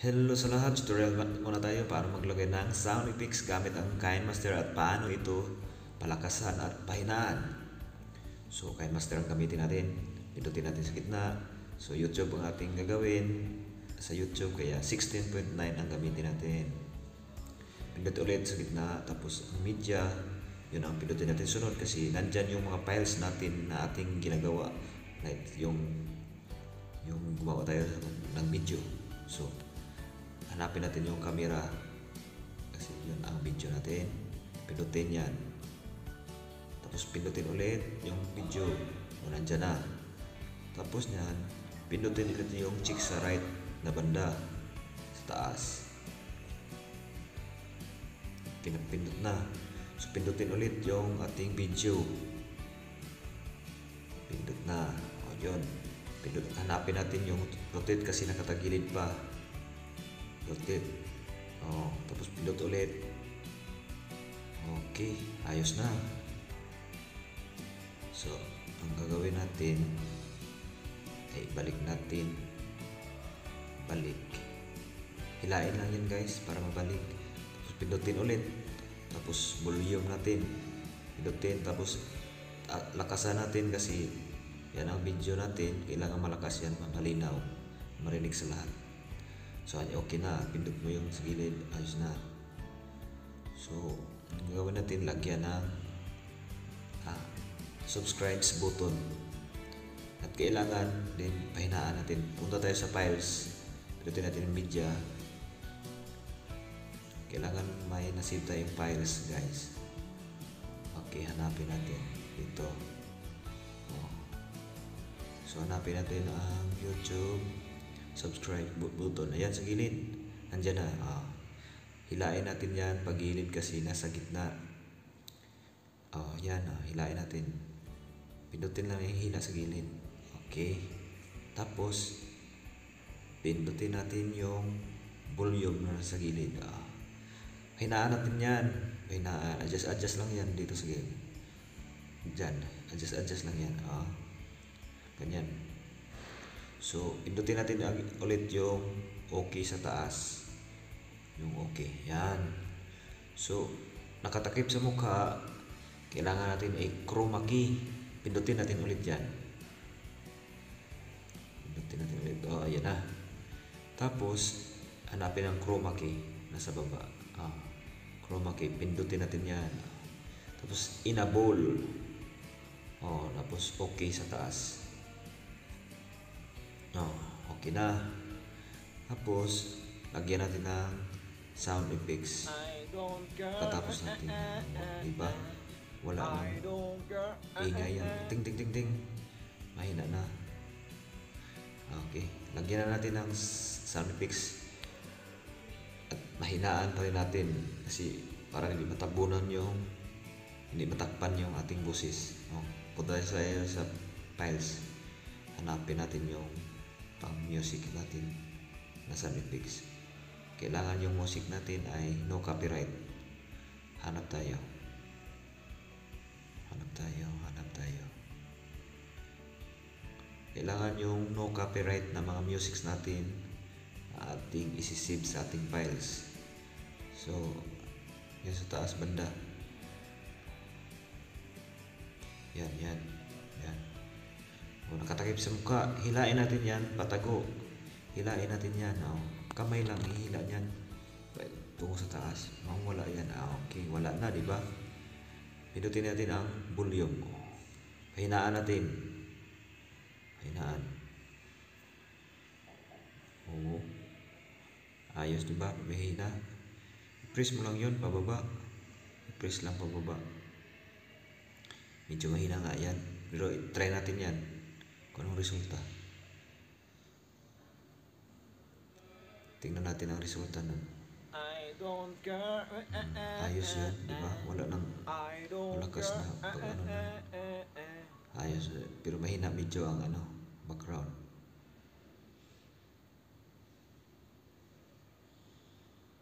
Hello sa lahat, tutorial muna tayo paano maglagay ng sound effects gamit ang KineMaster at paano ito palakasan at pahinaan. So KineMaster ang gamitin natin, pindutin natin sa gitna. So YouTube ang ating gagawin sa YouTube, kaya 16.9 ang gamitin natin. Pindut ulit sa gitna, tapos ang media, yun ang pindutin natin sunod kasi nandyan yung mga files natin na ating ginagawa, like yung gumawa tayo ng video. So hanapin natin yung camera kasi yun ang video natin, pindutin yan, tapos pindutin ulit yung video o nandyan na. Tapos nyan, pindutin ulit yung check sa right na banda sa taas, pinapindot na. So pindutin ulit yung ating video, pindot na. O yun, hanapin natin yung rotate kasi nakatagilid pa, rotate. Tapos pindot ulit. Okay, ayos na. So ang gagawin natin ay balik natin, hilain lang yan guys para mabalik. Tapos pindutin ulit, tapos volume natin pindutin, tapos lakasan natin kasi yan ang video natin, kailangan malakas yan, malinaw, marinig sa lahat. So okay na, pindot mo yung sa gilid, ayos na. So ang gagawin natin, lagyan ng subscribe button, at kailangan din pahinaan natin. Punta tayo sa files, pindutin natin yung media, kailangan may nasave tayong files guys. Okay, hanapin natin dito. So hanapin natin ang YouTube subscribe button, ayan sa gilid, andyan na. Hilain natin yan pagilid kasi nasa gitna. Yan, hilain natin, pindutin lang yung hila sa gilid. Okay, tapos pindutin natin yung volume na sa gilid. Hinaan natin yan, adjust lang yan dito sa gilid, dyan, adjust lang yan. Ganyan. So pindutin natin ulit yung okay sa taas, yung okay, yan. So nakatakip sa mukha, kailangan natin ay chroma key, pindutin natin ulit yan, pindutin natin ulit. Ayan na. Tapos hanapin ang chroma key nasa baba, chroma key, pindutin natin yan, tapos enable, tapos okay sa taas. Okay na. Tapos lagyan natin ng sound effects, katapos natin, diba wala nang ingay yan, ting ting ting ting, mahina na. Okay, lagyan na natin ng sound effects at mahinaan pa rin natin kasi para hindi matabunan hindi matakpan yung ating boses. Punta tayo sa files, hanapin natin yung pang music natin na sound effects. Kailangan yung music natin ay no copyright. Hanap tayo. Kailangan yung no copyright na mga musics natin ating isisave sa ating files. So yan sa taas banda, yan. Nakatakip sa mukha, hilain natin yan, patago, hilain natin yan. Kamay lang ihila yan tungo sa taas, wala yan. Okay, wala na, diba? Pindutin natin ang volume, pahinaan natin, ayos, diba? Mahina. Press mo lang yun pababa, press lang pababa. Medyo mahina nga yan, pero try natin yan kung anong resulta. Tingnan natin ang resulta nun. Ayos yan, diba? Wala nang malakas na pag ayos, pero mahina medyo ang background.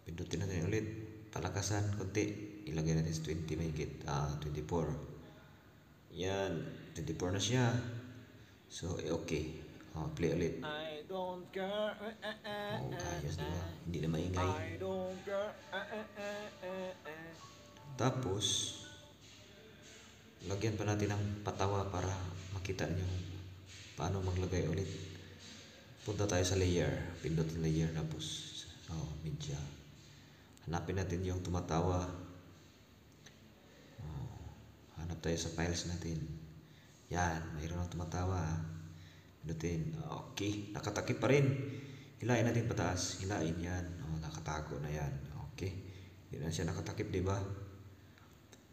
Pindutin natin ulit, palakasan konti, ilagay natin sa 20 mahigit, 24. Yan, 24 na siya. So okay, play ulit. don't care. Oh, ayos, di ba? Hindi na maingay. I don't care. Tapos, lagyan pa natin ng patawa para makita nyo paano maglagay ulit. Punta tayo sa layer. Pindutin layer tapos media. Hanapin natin yung tumatawa. Hanap tayo sa files natin. Yan, mayroon ng tumatawa. Pindutin. Okay, nakatakip pa rin. Hilain natin pataas. Hilain yan. Nakatago na yan. Okay. Hindi na siya nakatakip, di ba?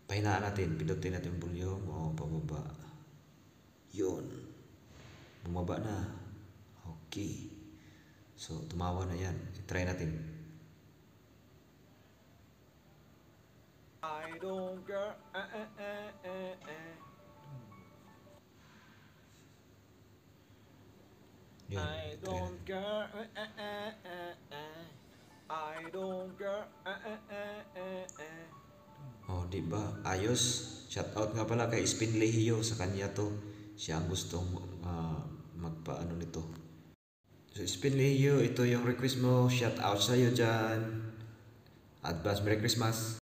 Pahinaan natin. Pindutin natin yung volume. Pababa. Yun. Bumaba na. Okay. So, tumawa na yan. I-try natin. I don't care. Yun. I don't care. I don't care. Di ba? Ayos. Shout out nga pala kay Spin Lehio, sa kanya to. Siya ang gustong magpaano nito. So Spin Lehio, ito yung request mo. Shout out sa iyo dyan. Advance Merry Christmas.